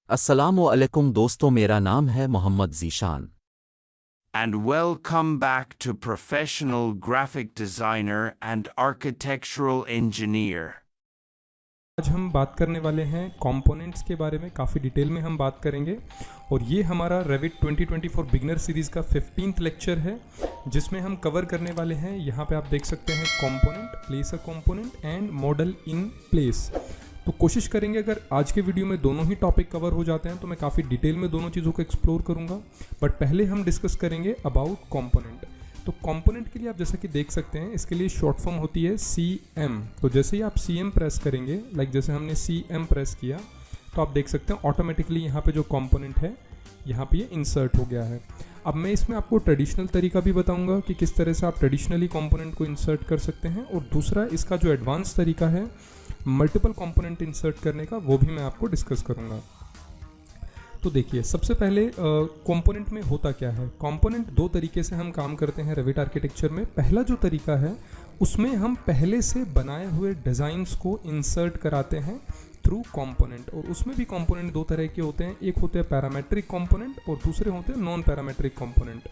अस्सलामुअलैकुम दोस्तों, मेरा नाम है Mohammad Zeeshan. And welcome back to Professional Graphic Designer and Architectural Engineer. आज हम बात करने वाले हैं कंपोनेंट्स के बारे में, काफ़ी डिटेल में हम बात करेंगे। और ये हमारा रेविट 2024 बिगनर सीरीज़ का 15th लेक्चर है, जिसमें हम कवर करने वाले हैं, यहाँ पे आप देख सकते हैं, component, place a component and model in place. तो कोशिश करेंगे अगर आज के वीडियो में दोनों ही टॉपिक कवर हो जाते हैं तो मैं काफ़ी डिटेल में दोनों चीज़ों को एक्सप्लोर करूँगा। बट पहले हम डिस्कस करेंगे अबाउट कंपोनेंट। तो कंपोनेंट के लिए आप जैसा कि देख सकते हैं, इसके लिए शॉर्ट फॉर्म होती है CM। तो जैसे ही आप CM प्रेस करेंगे, लाइक जैसे हमने CM प्रेस किया, तो आप देख सकते हैं ऑटोमेटिकली यहाँ पे जो कंपोनेंट है यहाँ पे ये इंसर्ट हो गया है। अब मैं इसमें आपको ट्रेडिशनल तरीका भी बताऊंगा कि किस तरह से आप ट्रेडिशनली कंपोनेंट को इंसर्ट कर सकते हैं, और दूसरा इसका जो एडवांस तरीका है मल्टीपल कंपोनेंट इंसर्ट करने का, वो भी मैं आपको डिस्कस करूंगा। तो देखिए, सबसे पहले कंपोनेंट में होता क्या है। कंपोनेंट दो तरीके से हम काम करते हैं रेविट आर्किटेक्चर में। पहला जो तरीका है उसमें हम पहले से बनाए हुए डिज़ाइंस को इंसर्ट कराते हैं थ्रू कंपोनेंट, और उसमें भी कंपोनेंट दो तरह के होते हैं। एक होते हैं पैरामेट्रिक कंपोनेंट और दूसरे होते हैं non parametric component.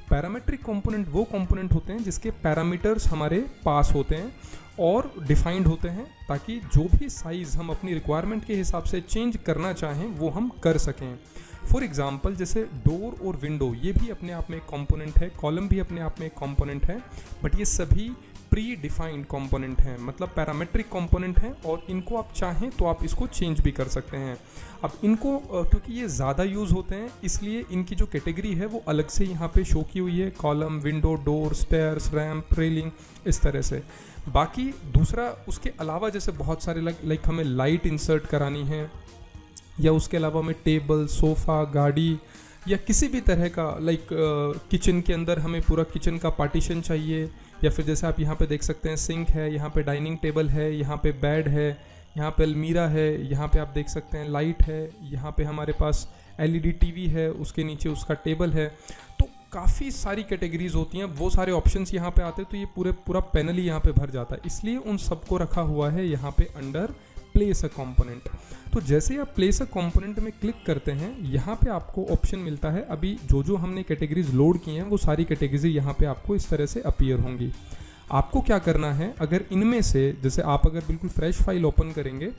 Parametric component वो कंपोनेंट होते हैं जिसके पैरामीटर्स हमारे पास होते हैं और डिफाइंड होते हैं, ताकि जो भी साइज़ हम अपनी रिक्वायरमेंट के हिसाब से चेंज करना चाहें वो हम कर सकें। फॉर एग्जांपल, जैसे डोर और विंडो, ये भी अपने आप में एक कंपोनेंट है, कॉलम भी अपने आप में एक कंपोनेंट है, बट ये सभी प्री डिफाइंड कंपोनेंट हैं, मतलब पैरामेट्रिक कंपोनेंट हैं, और इनको आप चाहें तो आप इसको चेंज भी कर सकते हैं। अब इनको क्योंकि ये ज़्यादा यूज़ होते हैं, इसलिए इनकी जो कैटेगरी है वो अलग से यहाँ पे शो की हुई है, column, window, door, stairs, ramp, railing, इस तरह से। बाकी दूसरा उसके अलावा जैसे बहुत सारे लाइक हमें लाइट इंसर्ट करानी है, या उसके अलावा हमें टेबल, सोफ़ा, गाड़ी, या किसी भी तरह का लाइक किचन के अंदर हमें पूरा किचन का पार्टीशन चाहिए, या फिर जैसे आप यहाँ पे देख सकते हैं सिंक है, यहाँ पे डाइनिंग टेबल है, यहाँ पे बेड है, यहाँ पे अलमीरा है, यहाँ पे आप देख सकते हैं लाइट है, यहाँ पे हमारे पास LED TV है, उसके नीचे उसका टेबल है। तो काफ़ी सारी कैटेगरीज होती हैं, वो सारे ऑप्शंस यहाँ पे आते हैं, तो ये पूरा पैनल ही यहाँ पे भर जाता है। इसलिए उन सबको रखा हुआ है यहाँ पे अंडर प्लेस अ कंपोनेंट। तो जैसे आप प्लेस अ कंपोनेंट में क्लिक करते हैं, यहाँ पे आपको ऑप्शन मिलता है। अभी जो हमने कैटेगरीज लोड की हैं वो सारी कैटेगरीज यहाँ पे आपको इस तरह से अपीयर होंगी। आपको क्या करना है, अगर इनमें से जैसे आप अगर बिल्कुल फ्रेश फाइल ओपन करेंगे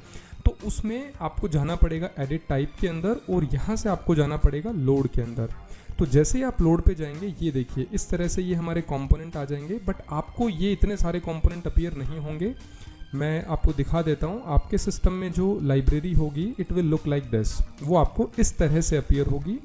तो उसमें आपको जाना पड़ेगा एडिट टाइप के अंदर, और यहाँ से आपको जाना पड़ेगा लोड के अंदर। तो जैसे ही आप लोड पे जाएंगे, ये देखिए इस तरह से ये हमारे कंपोनेंट आ जाएंगे, बट आपको ये इतने सारे कंपोनेंट अपीयर नहीं होंगे। मैं आपको दिखा देता हूँ, आपके सिस्टम में जो लाइब्रेरी होगी it will look like this, वो आपको इस तरह से अपीयर होगी।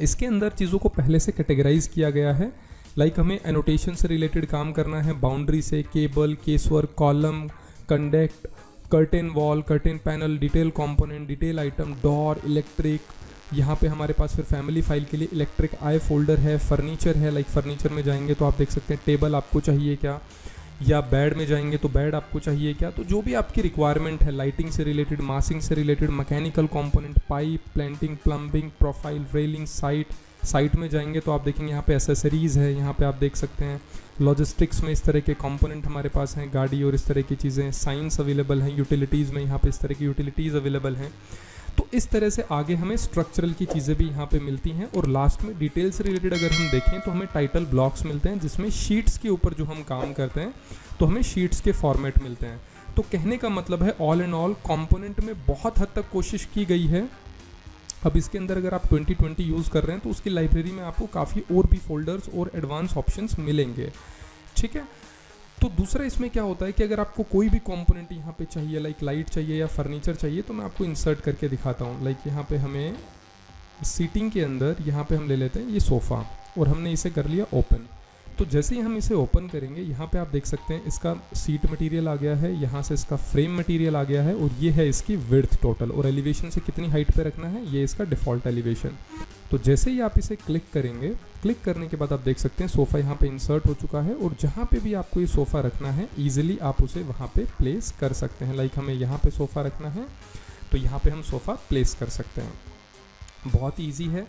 इसके अंदर चीज़ों को पहले से कैटेगराइज किया गया है, लाइक हमें एनोटेशन से रिलेटेड काम करना है, बाउंड्री से, cable, casework, column, conduct, curtain wall, curtain panel, detail component, detail item, door, electric. यहाँ पे हमारे पास फिर फैमिली फाइल के लिए इलेक्ट्रिक आई फोल्डर है, फर्नीचर है, लाइक फर्नीचर में जाएंगे तो आप देख सकते हैं टेबल आपको चाहिए क्या, या बेड में जाएंगे तो बेड आपको चाहिए क्या। तो जो भी आपकी रिक्वायरमेंट है, लाइटिंग से रिलेटेड, मासिंग से related, mechanical component, pipe, planting, plumbing, profile, railing, site में जाएंगे तो आप देखेंगे यहाँ पे एसेसरीज़ है, यहाँ पे आप देख सकते हैं लॉजिस्टिक्स में इस तरह के कंपोनेंट हमारे पास हैं, गाड़ी और इस तरह की चीज़ें, साइंस अवेलेबल हैं, यूटिलिटीज़ में यहाँ पे इस तरह की यूटिलिटीज़ अवेलेबल हैं। तो इस तरह से आगे हमें स्ट्रक्चरल की चीज़ें भी यहाँ पे मिलती हैं, और लास्ट में डिटेल से रिलेटेड अगर हम देखें तो हमें टाइटल ब्लॉक्स मिलते हैं, जिसमें शीट्स के ऊपर जो हम काम करते हैं तो हमें शीट्स के फॉर्मेट मिलते हैं। तो कहने का मतलब है ऑल एंड ऑल कंपोनेंट में बहुत हद तक कोशिश की गई है। अब इसके अंदर अगर आप 2020 यूज़ कर रहे हैं तो उसकी लाइब्रेरी में आपको काफ़ी और भी फोल्डर्स और एडवांस ऑप्शंस मिलेंगे, ठीक है। तो दूसरा इसमें क्या होता है कि अगर आपको कोई भी कंपोनेंट यहाँ पे चाहिए, लाइक लाइट चाहिए या फर्नीचर चाहिए, तो मैं आपको इंसर्ट करके दिखाता हूँ। लाइक यहाँ पे हमें सीटिंग के अंदर यहाँ पे हम ले लेते हैं ये सोफ़ा, और हमने इसे कर लिया ओपन। तो जैसे ही हम इसे ओपन करेंगे, यहाँ पे आप देख सकते हैं इसका सीट मटेरियल आ गया है, यहाँ से इसका फ्रेम मटेरियल आ गया है, और ये है इसकी विड्थ टोटल, और एलिवेशन से कितनी हाइट पे रखना है, ये इसका डिफ़ॉल्ट एलिवेशन। तो जैसे ही आप इसे क्लिक करेंगे, क्लिक करने के बाद आप देख सकते हैं सोफ़ा यहाँ पे इंसर्ट हो चुका है, और जहाँ पे भी आपको ये सोफ़ा रखना है ईजिली आप उसे वहाँ पे प्लेस कर सकते हैं। लाइक हमें यहाँ पे सोफ़ा रखना है तो यहाँ पे हम सोफ़ा प्लेस कर सकते हैं, बहुत ईजी है।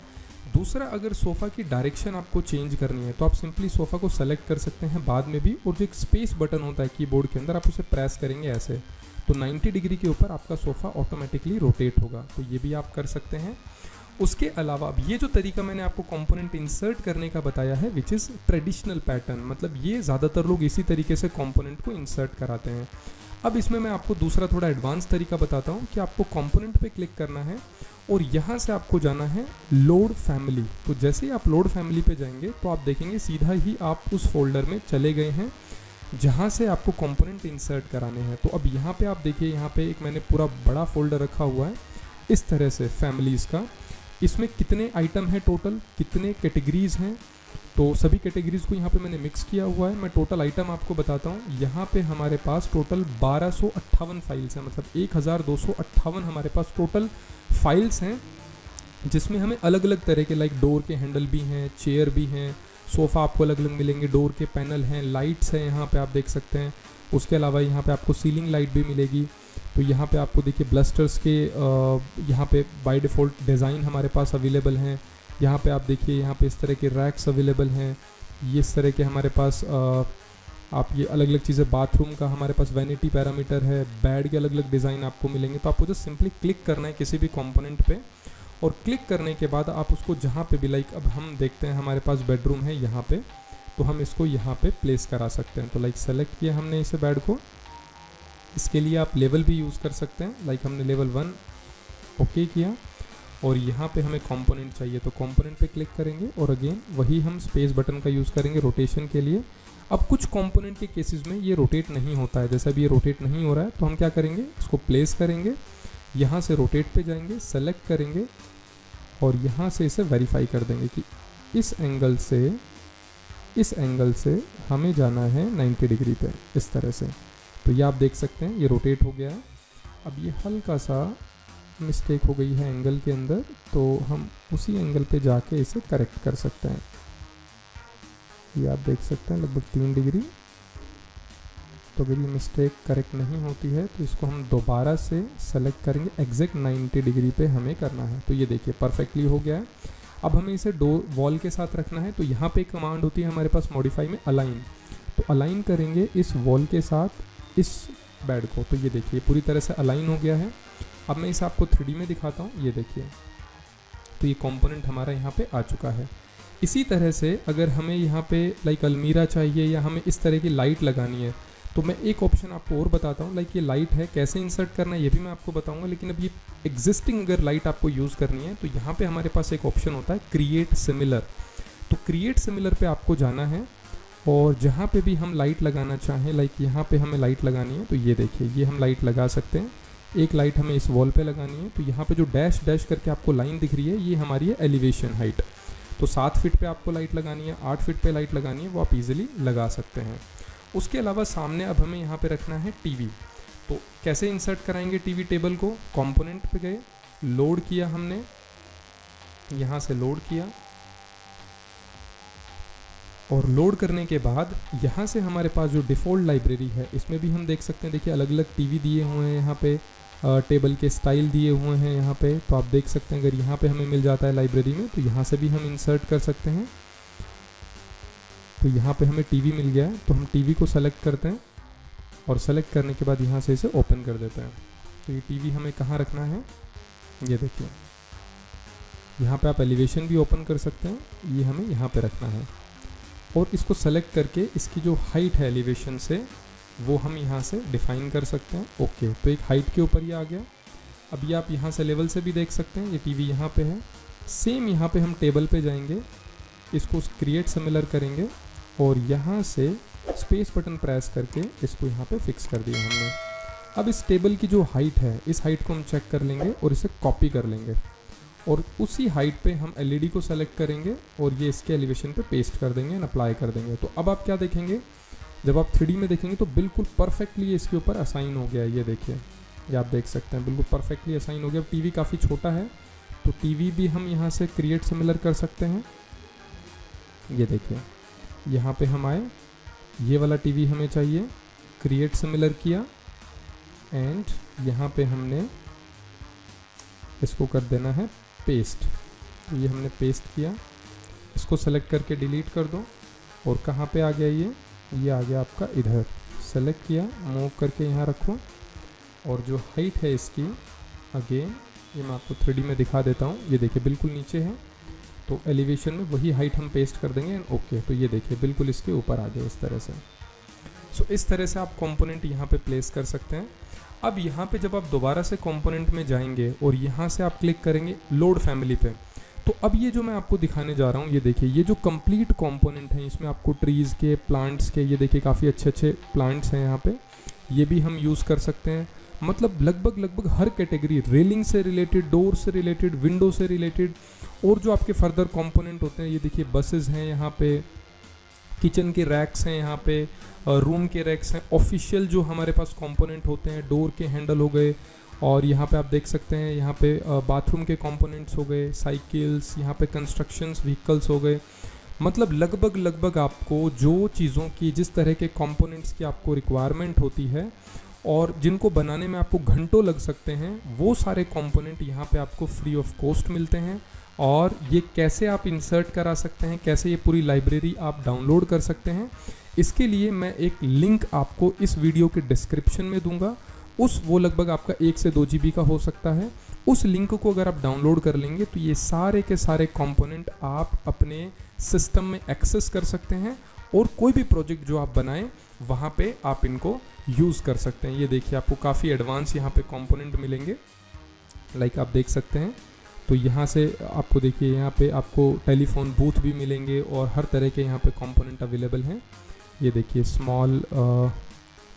दूसरा, अगर सोफ़ा की डायरेक्शन आपको चेंज करनी है तो आप सिंपली सोफ़ा को सेलेक्ट कर सकते हैं बाद में भी, और जो एक स्पेस बटन होता है कीबोर्ड के अंदर, आप उसे प्रेस करेंगे ऐसे, तो 90 डिग्री के ऊपर आपका सोफ़ा ऑटोमेटिकली रोटेट होगा। तो ये भी आप कर सकते हैं। उसके अलावा अब ये जो तरीका मैंने आपको कंपोनेंट इंसर्ट करने का बताया है विच इज़ ट्रेडिशनल पैटर्न, मतलब ये ज़्यादातर लोग इसी तरीके से कंपोनेंट को इंसर्ट कराते हैं। अब इसमें मैं आपको दूसरा थोड़ा एडवांस तरीका बताता हूँ कि आपको कंपोनेंट पे क्लिक करना है और यहाँ से आपको जाना है लोड फैमिली। तो जैसे ही आप लोड फैमिली पे जाएंगे तो आप देखेंगे सीधा ही आप उस फोल्डर में चले गए हैं जहाँ से आपको कंपोनेंट इंसर्ट कराने हैं। तो अब यहाँ पे आप देखिए, यहाँ पे एक मैंने पूरा बड़ा फोल्डर रखा हुआ है इस तरह से फैमिलीज़ का। इसमें कितने आइटम हैं टोटल, कितने कैटेगरीज़ हैं, तो सभी कैटेगरीज़ को यहाँ पे मैंने मिक्स किया हुआ है। मैं टोटल आइटम आपको बताता हूँ। यहाँ पे हमारे पास टोटल 1258 फाइल्स हैं, मतलब 1258 हमारे पास टोटल फाइल्स हैं, जिसमें हमें अलग अलग तरह के लाइक डोर के हैंडल भी हैं, चेयर भी हैं, सोफ़ा आपको अलग अलग मिलेंगे, डोर के पैनल हैं, लाइट्स हैं यहाँ पे आप देख सकते हैं। उसके अलावा यहाँ पे आपको सीलिंग लाइट भी मिलेगी। तो यहाँ पे आपको देखिए ब्लस्टर्स के यहाँ पे बाय डिफ़ॉल्ट डिज़ाइन हमारे पास अवेलेबल हैं। यहाँ पे आप देखिए, यहाँ पे इस तरह के रैक्स अवेलेबल हैं। ये इस तरह के हमारे पास आप ये अलग अलग चीज़ें, बाथरूम का हमारे पास वैनिटी पैरामीटर है, बेड के अलग अलग डिज़ाइन आपको मिलेंगे। तो आपको जस्ट सिंपली क्लिक करना है किसी भी कंपोनेंट पे, और क्लिक करने के बाद आप उसको जहाँ पे भी लाइक अब हम देखते हैं हमारे पास बेडरूम है यहाँ पे, तो हम इसको यहाँ पे प्लेस करा सकते हैं। तो लाइक सेलेक्ट किया हमने इसे बेड को। इसके लिए आप लेवल भी यूज़ कर सकते हैं, लाइक हमने लेवल 1 ओके किया और यहाँ पे हमें कंपोनेंट चाहिए तो कंपोनेंट पे क्लिक करेंगे और अगेन वही हम स्पेस बटन का यूज़ करेंगे रोटेशन के लिए। अब कुछ कंपोनेंट के केसेस में ये रोटेट नहीं होता है, जैसे अभी ये रोटेट नहीं हो रहा है तो हम क्या करेंगे, इसको प्लेस करेंगे, यहाँ से रोटेट पे जाएंगे, सेलेक्ट करेंगे और यहाँ से इसे वेरीफाई कर देंगे कि इस एंगल से हमें जाना है 90 डिग्री पे, इस तरह से। तो ये आप देख सकते हैं ये रोटेट हो गया है। अब ये हल्का सा मिस्टेक हो गई है एंगल के अंदर, तो हम उसी एंगल पे जाके इसे करेक्ट कर सकते हैं। ये आप देख सकते हैं लगभग 3 डिग्री। तो अगर ये मिस्टेक करेक्ट नहीं होती है तो इसको हम दोबारा से सेलेक्ट करेंगे, एग्जैक्ट 90 डिग्री पे हमें करना है। तो ये देखिए परफेक्टली हो गया है। अब हमें इसे डोर वॉल के साथ रखना है, तो यहाँ पे एक कमांड होती है हमारे पास मॉडिफाई में, अलाइन। तो अलाइन करेंगे इस वॉल के साथ इस बेड को। तो ये देखिए पूरी तरह से अलाइन हो गया है। अब मैं इसे आपको 3D में दिखाता हूँ, ये देखिए। तो ये कंपोनेंट हमारा यहाँ पे आ चुका है। इसी तरह से अगर हमें यहाँ पे लाइक अलमीरा चाहिए या हमें इस तरह की लाइट लगानी है, तो मैं एक ऑप्शन आपको और बताता हूँ। लाइक ये लाइट है, कैसे इंसर्ट करना है ये भी मैं आपको बताऊँगा, लेकिन अब ये एग्जिस्टिंग अगर लाइट आपको यूज़ करनी है तो यहाँ पे हमारे पास एक ऑप्शन होता है क्रिएट सिमिलर। तो क्रिएट सिमिलर पे आपको जाना है और जहाँ पे भी हम लाइट लगाना चाहें, लाइक यहाँ पे हमें लाइट लगानी है तो ये देखिए ये हम लाइट लगा सकते हैं। एक लाइट हमें इस वॉल पे लगानी है, तो यहाँ पे जो डैश डैश करके आपको लाइन दिख रही है ये हमारी है एलिवेशन हाइट। तो 7 फीट पे आपको लाइट लगानी है, 8 फीट पे लाइट लगानी है, वो आप इजीली लगा सकते हैं। उसके अलावा सामने अब हमें यहाँ पे रखना है टीवी। तो कैसे इंसर्ट कराएंगे टीवी टेबल को, कंपोनेंट पे गए, लोड किया हमने, यहाँ से लोड किया और लोड करने के बाद यहाँ से हमारे पास जो डिफ़ॉल्ट लाइब्रेरी है इसमें भी हम देख सकते हैं, देखिए अलग अलग टीवी दिए हुए हैं यहाँ पे, टेबल के स्टाइल दिए हुए हैं यहाँ पे। तो आप देख सकते हैं अगर यहाँ पे हमें मिल जाता है लाइब्रेरी में तो यहाँ से भी हम इंसर्ट कर सकते हैं। तो यहाँ पे हमें टीवी मिल गया है तो हम टीवी को सेलेक्ट करते हैं और सेलेक्ट करने के बाद यहाँ से इसे ओपन कर देते हैं। तो ये टीवी हमें कहाँ रखना है, ये देखिए यहाँ पे आप एलिवेशन भी ओपन कर सकते हैं, ये हमें यहाँ पे रखना है और इसको सेलेक्ट करके इसकी जो हाइट है एलिवेशन से वो हम यहाँ से डिफ़ाइन कर सकते हैं। ओके, तो एक हाइट के ऊपर ये आ गया। अभी आप यहाँ से लेवल से भी देख सकते हैं, ये टीवी यहाँ पे है। सेम यहाँ पे हम टेबल पे जाएंगे, इसको क्रिएट सिमिलर करेंगे और यहाँ से स्पेस बटन प्रेस करके इसको यहाँ पे फिक्स कर दिया हमने। अब इस टेबल की जो हाइट है इस हाइट को हम चेक कर लेंगे और इसे कॉपी कर लेंगे और उसी हाइट पे हम एलईडी को सेलेक्ट करेंगे और ये इसके एलिवेशन पे पेस्ट कर देंगे एंड अप्लाई कर देंगे। तो अब आप क्या देखेंगे, जब आप 3D में देखेंगे तो बिल्कुल परफेक्टली इसके ऊपर असाइन हो गया है। ये देखिए, ये आप देख सकते हैं बिल्कुल परफेक्टली असाइन हो गया। अब टीवी काफ़ी छोटा है तो टीवी भी हम यहाँ से क्रिएट सिमिलर कर सकते हैं। ये देखिए यहाँ पे हम आए, ये वाला टीवी हमें चाहिए, क्रिएट सिमिलर किया एंड यहाँ पे हमने इसको कर देना है पेस्ट। तो ये हमने पेस्ट किया, इसको सेलेक्ट करके डिलीट कर दो और कहाँ पे आ गया ये आ गया आपका इधर। सेलेक्ट किया, मूव करके यहाँ रखो और जो हाइट है इसकी, अगेन ये मैं आपको 3D में दिखा देता हूँ। ये देखिए बिल्कुल नीचे है, तो एलिवेशन में वही हाइट हम पेस्ट कर देंगे। ओके, तो ये देखिए बिल्कुल इसके ऊपर आ गया इस तरह से। सो इस तरह से आप कंपोनेंट यहाँ पे प्लेस कर सकते हैं। अब यहाँ पे जब आप दोबारा से कंपोनेंट में जाएंगे और यहाँ से आप क्लिक करेंगे लोड फैमिली पे, तो अब ये जो मैं आपको दिखाने जा रहा हूँ, ये देखिए ये जो कंप्लीट कंपोनेंट है, इसमें आपको ट्रीज़ के, प्लांट्स के, ये देखिए काफ़ी अच्छे अच्छे प्लांट्स हैं यहाँ पे, ये भी हम यूज़ कर सकते हैं। मतलब लगभग हर कैटेगरी, रेलिंग से रिलेटेड, डोर से रिलेटेड, विंडो से रिलेटेड, और जो आपके फर्दर कंपोनेंट होते हैं, ये देखिए बसेस हैं यहाँ पे, किचन के रैक्स हैं यहाँ पे, रूम के रैक्स हैं, ऑफिशियल जो हमारे पास कंपोनेंट होते हैं, डोर के हैंडल हो गए, और यहाँ पे आप देख सकते हैं यहाँ पे बाथरूम के कंपोनेंट्स हो गए, साइकिल्स, यहाँ पे कंस्ट्रक्शंस व्हीकल्स हो गए। मतलब लगभग आपको जो चीज़ों की, जिस तरह के कंपोनेंट्स की आपको रिक्वायरमेंट होती है और जिनको बनाने में आपको घंटों लग सकते हैं, वो सारे कंपोनेंट यहाँ पे आपको फ्री ऑफ कॉस्ट मिलते हैं। और ये कैसे आप इंसर्ट करा सकते हैं, कैसे ये पूरी लाइब्रेरी आप डाउनलोड कर सकते हैं, इसके लिए मैं एक लिंक आपको इस वीडियो के डिस्क्रिप्शन में दूंगा। वो लगभग आपका 1 से 2 GB का हो सकता है। उस लिंक को अगर आप डाउनलोड कर लेंगे तो ये सारे के सारे कंपोनेंट आप अपने सिस्टम में एक्सेस कर सकते हैं, और कोई भी प्रोजेक्ट जो आप बनाएं वहाँ पे आप इनको यूज़ कर सकते हैं। ये देखिए आपको काफ़ी एडवांस यहाँ पे कंपोनेंट मिलेंगे, लाइक आप देख सकते हैं। तो यहाँ से आपको देखिए यहाँ पे आपको टेलीफोन बूथ भी मिलेंगे, और हर तरह के यहाँ पे कंपोनेंट अवेलेबल हैं। ये देखिए स्मॉल,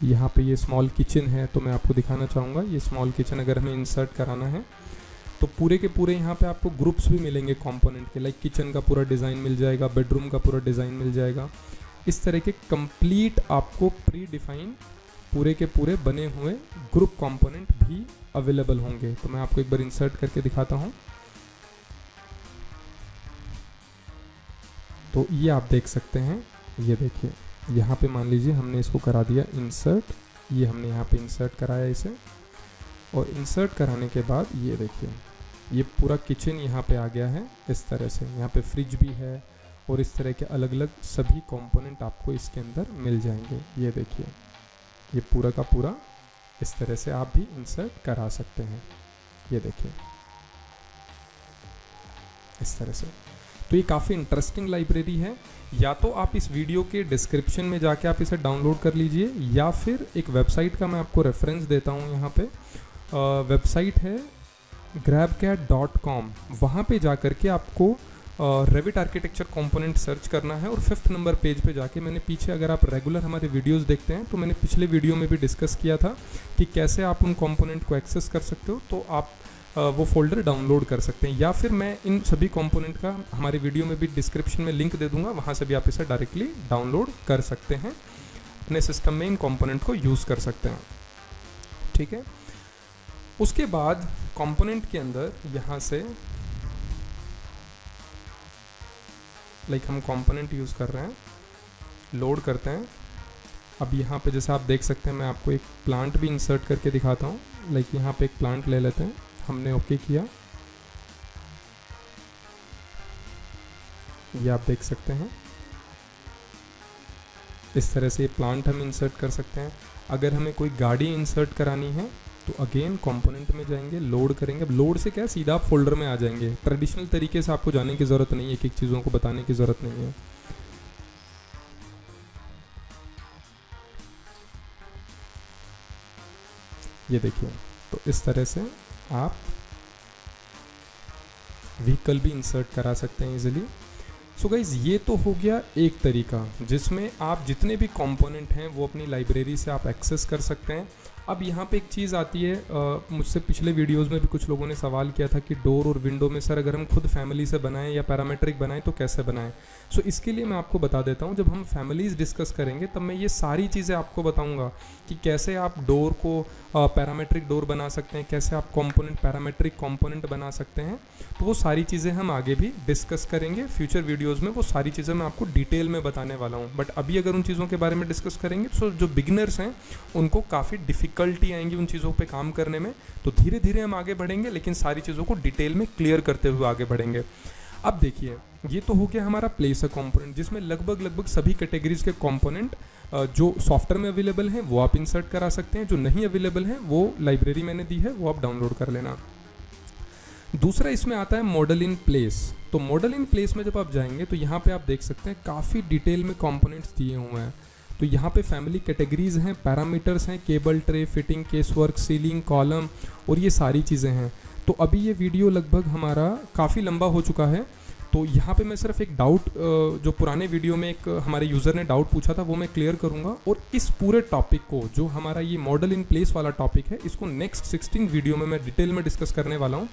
यहाँ पे ये स्मॉल किचन है, तो मैं आपको दिखाना चाहूँगा। ये स्मॉल किचन अगर हमें इंसर्ट कराना है तो पूरे के पूरे यहाँ पे आपको ग्रुप्स भी मिलेंगे कंपोनेंट के, लाइक किचन का पूरा डिज़ाइन मिल जाएगा, बेडरूम का पूरा डिज़ाइन मिल जाएगा। इस तरह के कंप्लीट आपको प्री डिफाइन पूरे के पूरे बने हुए ग्रुप कंपोनेंट भी अवेलेबल होंगे। तो मैं आपको एक बार इंसर्ट करके दिखाता हूँ। तो ये आप देख सकते हैं, ये देखिए यहाँ पे मान लीजिए हमने इसको करा दिया इंसर्ट, ये हमने यहाँ पे इंसर्ट कराया इसे, और इंसर्ट कराने के बाद ये देखिए ये पूरा किचन यहाँ पे आ गया है इस तरह से। यहाँ पे फ्रिज भी है, और इस तरह के अलग अलग सभी कंपोनेंट आपको इसके अंदर मिल जाएंगे। ये देखिए ये पूरा का पूरा इस तरह से आप भी इंसर्ट करा सकते हैं। ये देखिए इस तरह से। तो ये काफ़ी इंटरेस्टिंग लाइब्रेरी है। या तो आप इस वीडियो के डिस्क्रिप्शन में जाके आप इसे डाउनलोड कर लीजिए, या फिर एक वेबसाइट का मैं आपको रेफरेंस देता हूँ। यहाँ पे वेबसाइट है grabcat.com। वहाँ पे जा कर के आपको रेविट आर्किटेक्चर कंपोनेंट सर्च करना है, और 5th नंबर पेज पे जाके, मैंने पीछे अगर आप रेगुलर हमारे वीडियोस देखते हैं तो मैंने पिछले वीडियो में भी डिस्कस किया था कि कैसे आप उन कंपोनेंट को एक्सेस कर सकते हो। तो आप वो फोल्डर डाउनलोड कर सकते हैं, या फिर मैं इन सभी कंपोनेंट का हमारे वीडियो में भी डिस्क्रिप्शन में लिंक दे दूंगा, वहाँ से भी आप इसे डायरेक्टली डाउनलोड कर सकते हैं, अपने सिस्टम में इन कंपोनेंट को यूज़ कर सकते हैं। ठीक है। उसके बाद कंपोनेंट के अंदर यहाँ से लाइक हम कंपोनेंट यूज़ कर रहे हैं, लोड करते हैं। अब यहाँ पे जैसे आप देख सकते हैं, मैं आपको एक प्लांट भी इंसर्ट करके दिखाता हूँ। लाइक यहाँ पे एक प्लांट ले लेते हैं, हमने ओके किया, ये आप देख सकते हैं। इस तरह से प्लांट हम इंसर्ट कर सकते हैं। अगर हमें कोई गाड़ी इंसर्ट करानी है तो अगेन कंपोनेंट में जाएंगे, लोड करेंगे। अब लोड से क्या है, सीधा आप फोल्डर में आ जाएंगे। ट्रेडिशनल तरीके से आपको जाने की ज़रूरत नहीं है, एक एक चीज़ों को बताने की ज़रूरत नहीं है। ये देखिए, तो इस तरह से आप व्हीकल भी इंसर्ट करा सकते हैं इजीली। सो गाइज, ये तो हो गया एक तरीका जिसमें आप जितने भी कंपोनेंट हैं वो अपनी लाइब्रेरी से आप एक्सेस कर सकते हैं। अब यहाँ पे एक चीज़ आती है, मुझसे पिछले वीडियोस में भी कुछ लोगों ने सवाल किया था कि डोर और विंडो में सर अगर हम खुद फैमिली से बनाएं या पैरामेट्रिक बनाएं तो कैसे बनाएं। सो इसके लिए मैं आपको बता देता हूँ, जब हम फैमिलीज़ डिस्कस करेंगे तब मैं ये सारी चीज़ें आपको बताऊँगा कि कैसे आप डोर को पैरामेट्रिक डोर बना सकते हैं, कैसे आप कंपोनेंट पैरामेट्रिक कंपोनेंट बना सकते हैं। तो वो सारी चीज़ें हम आगे भी डिस्कस करेंगे फ्यूचर वीडियोज़ में, वो सारी चीज़ें मैं आपको डिटेल में बताने वाला हूँ। बट अभी अगर उन चीज़ों के बारे में डिस्कस करेंगे तो जो बिगिनर्स हैं उनको काफ़ी डिफ़िकल्टी आएंगी उन चीज़ों पे काम करने में। तो धीरे धीरे हम आगे बढ़ेंगे, लेकिन सारी चीज़ों को डिटेल में क्लियर करते हुए आगे बढ़ेंगे। अब देखिए, ये तो हो गया हमारा प्लेस अ कंपोनेंट, जिसमें लगभग सभी कैटेगरीज के कंपोनेंट जो सॉफ्टवेयर में अवेलेबल हैं वो आप इंसर्ट करा सकते हैं, जो नहीं अवेलेबल हैं वो लाइब्रेरी मैंने दी है, वो आप डाउनलोड कर लेना। दूसरा इसमें आता है मॉडल इन प्लेस। तो मॉडल इन प्लेस में जब आप जाएंगे तो यहाँ पे आप देख सकते हैं काफ़ी डिटेल में कंपोनेंट्स दिए हुए हैं। तो यहाँ पे फैमिली कैटेगरीज हैं, पैरामीटर्स हैं, cable tray, fitting, case work, ceiling, column और ये सारी चीज़ें हैं। तो अभी ये वीडियो लगभग हमारा काफ़ी लंबा हो चुका है, तो यहाँ पे मैं सिर्फ एक डाउट जो पुराने वीडियो में एक हमारे यूज़र ने डाउट पूछा था वो मैं क्लियर करूँगा, और इस पूरे टॉपिक को जो हमारा ये मॉडल इन प्लेस वाला टॉपिक है इसको नेक्स्ट 16 वीडियो में मैं डिटेल में डिस्कस करने वाला हूँ।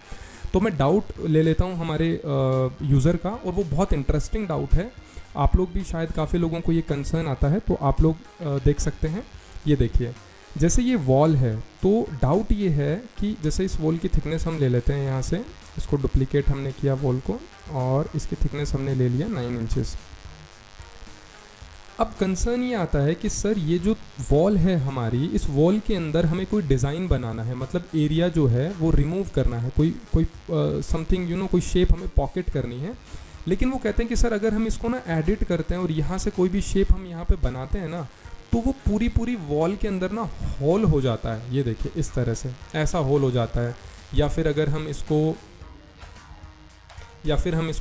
तो मैं डाउट ले लेता हूँ हमारे यूज़र का, और वो बहुत इंटरेस्टिंग डाउट है। आप लोग भी शायद काफ़ी लोगों को ये कंसर्न आता है, तो आप लोग देख सकते हैं। ये देखिए, जैसे ये वॉल है तो डाउट ये है कि जैसे इस वॉल की थिकनेस हम ले लेते हैं, यहाँ से इसको डुप्लीकेट हमने किया वॉल को, और इसकी थिकनेस हमने ले लिया 9 इंचेस। अब कंसर्न ये आता है कि सर ये जो वॉल है हमारी, इस वॉल के अंदर हमें कोई डिज़ाइन बनाना है, मतलब एरिया जो है वो रिमूव करना है, कोई समथिंग कोई शेप हमें पॉकेट करनी है। लेकिन वो कहते हैं कि सर अगर हम इसको ना एडिट करते हैं और यहाँ से कोई भी शेप हम यहाँ पे बनाते हैं ना, तो वो पूरी वॉल के अंदर ना होल हो जाता है। ये देखिए इस तरह से ऐसा होल हो जाता है। या फिर अगर हम इसको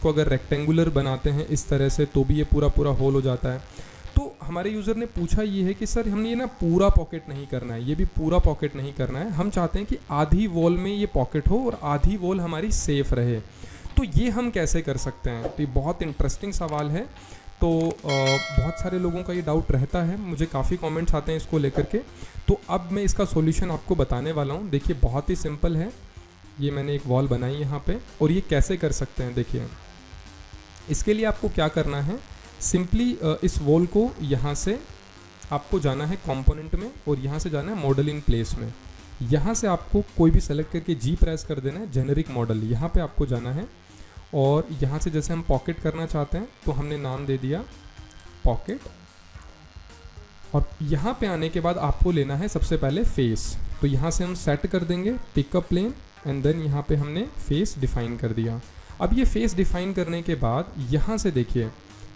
अगर रेक्टेंगुलर बनाते हैं इस तरह से, तो भी ये पूरा होल हो जाता है। तो हमारे यूज़र ने पूछा ये है कि सर हमने ये ना पूरा पॉकेट नहीं करना है, ये भी पूरा पॉकेट नहीं करना है, हम चाहते हैं कि आधी वॉल में ये पॉकेट हो और आधी वॉल हमारी सेफ रहे। तो ये हम कैसे कर सकते हैं? तो ये बहुत इंटरेस्टिंग सवाल है। तो बहुत सारे लोगों का ये डाउट रहता है, मुझे काफ़ी कमेंट्स आते हैं इसको लेकर के। तो अब मैं इसका सॉल्यूशन आपको बताने वाला हूँ। देखिए बहुत ही सिंपल है। ये मैंने एक वॉल बनाई यहाँ पे, और ये कैसे कर सकते हैं देखिए। इसके लिए आपको क्या करना है, सिंपली इस वॉल को यहाँ से आपको जाना है कंपोनेंट में, और यहाँ से जाना है मॉडल इन प्लेस में। यहाँ से आपको कोई भी सेलेक्ट करके जी प्रेस कर देना है, जेनेरिक मॉडल, यहाँ पे आपको जाना है। और यहाँ से जैसे हम पॉकेट करना चाहते हैं तो हमने नाम दे दिया पॉकेट, और यहाँ पे आने के बाद आपको लेना है सबसे पहले फेस। तो यहाँ से हम सेट कर देंगे पिकअप प्लेन, एंड देन यहाँ पे हमने फेस डिफाइन कर दिया। अब ये फेस डिफाइन करने के बाद यहाँ से देखिए,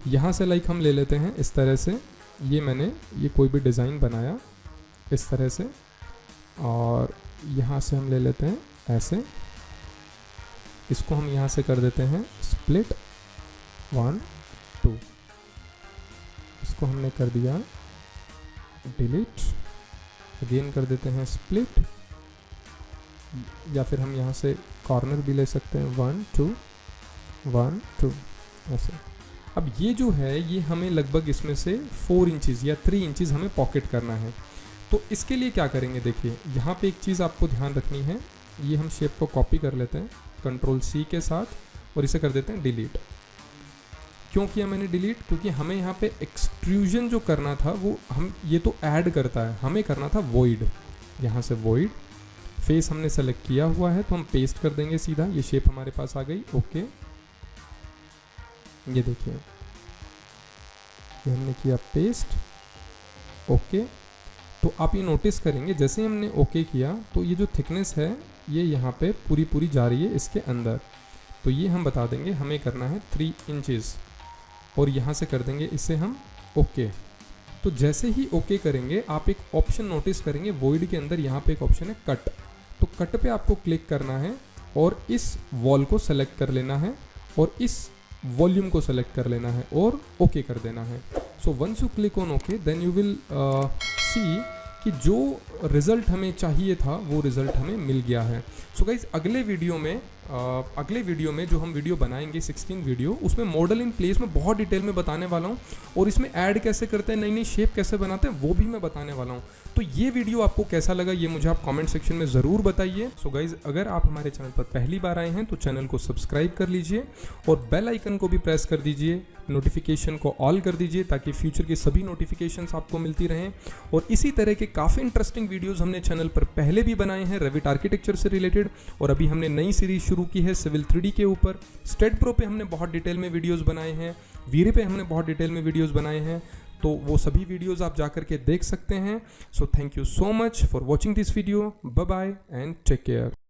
यहाँ से लाइक हम ले लेते हैं इस तरह से, ये कोई भी डिज़ाइन बनाया इस तरह से, और यहाँ से हम ले लेते हैं ऐसे, इसको हम यहाँ से कर देते हैं स्प्लिट 1 2, इसको हमने कर दिया डिलीट, अगेन कर देते हैं स्प्लिट, या फिर हम यहाँ से कॉर्नर भी ले सकते हैं 1 2 1 2 ऐसे। अब ये जो है ये हमें लगभग इसमें से 4 इंचज़ या 3 इंचज़ हमें पॉकेट करना है। तो इसके लिए क्या करेंगे, देखिए यहाँ पे एक चीज़ आपको ध्यान रखनी है। ये हम शेप को कॉपी कर लेते हैं Ctrl+C के साथ, और इसे कर देते हैं डिलीट। क्यों किया मैंने डिलीट? क्योंकि हमें यहाँ पे एक्सट्रूजन जो करना था वो ये तो ऐड करता है, हमें करना था वॉइड। यहाँ से वॉइड, फेस हमने सेलेक्ट किया हुआ है तो हम पेस्ट कर देंगे सीधा, ये शेप हमारे पास आ गई। ओके, ये देखिए ये हमने किया पेस्ट। ओके, तो आप ये नोटिस करेंगे जैसे हमने ओके किया तो ये जो थिकनेस है ये यहाँ पे पूरी जा रही है इसके अंदर। तो ये हम बता देंगे हमें करना है 3 इंचज़, और यहाँ से कर देंगे इसे हम ओके। तो जैसे ही ओके करेंगे आप एक ऑप्शन नोटिस करेंगे वॉइड के अंदर, यहाँ पे एक ऑप्शन है कट। तो कट पे आपको क्लिक करना है और इस वॉल को सेलेक्ट कर लेना है और इस वॉल्यूम को सेलेक्ट कर लेना है और ओके कर देना है। So once you click on okay then you will see कि जो रिज़ल्ट हमें चाहिए था वो रिज़ल्ट हमें मिल गया है। सो गाइज अगले वीडियो में जो हम वीडियो बनाएंगे 16 वीडियो, उसमें मॉडल इन प्लेस में बहुत डिटेल में बताने वाला हूँ, और इसमें ऐड कैसे करते हैं, नई नई शेप कैसे बनाते हैं वो भी मैं बताने वाला हूँ। तो ये वीडियो आपको कैसा लगा ये मुझे आप कमेंट सेक्शन में ज़रूर बताइए। सो गाइज अगर आप हमारे चैनल पर पहली बार आए हैं तो चैनल को सब्सक्राइब कर लीजिए और बेल आइकन को भी प्रेस कर दीजिए, नोटिफिकेशन को ऑल कर दीजिए ताकि फ्यूचर की सभी नोटिफिकेशंस आपको मिलती रहें। और इसी तरह के काफ़ी इंटरेस्टिंग वीडियोस हमने चैनल पर पहले भी बनाए हैं रेविट आर्किटेक्चर से रिलेटेड, और अभी हमने नई सीरीज शुरू की है सिविल 3D के ऊपर। स्टेट प्रो पे हमने बहुत डिटेल में वीडियोस बनाए हैं, वीरे पे हमने बहुत डिटेल में वीडियोस बनाए हैं, तो वो सभी वीडियोस आप जाकर के देख सकते हैं। So thank you so much for watching this video, bye bye and take care.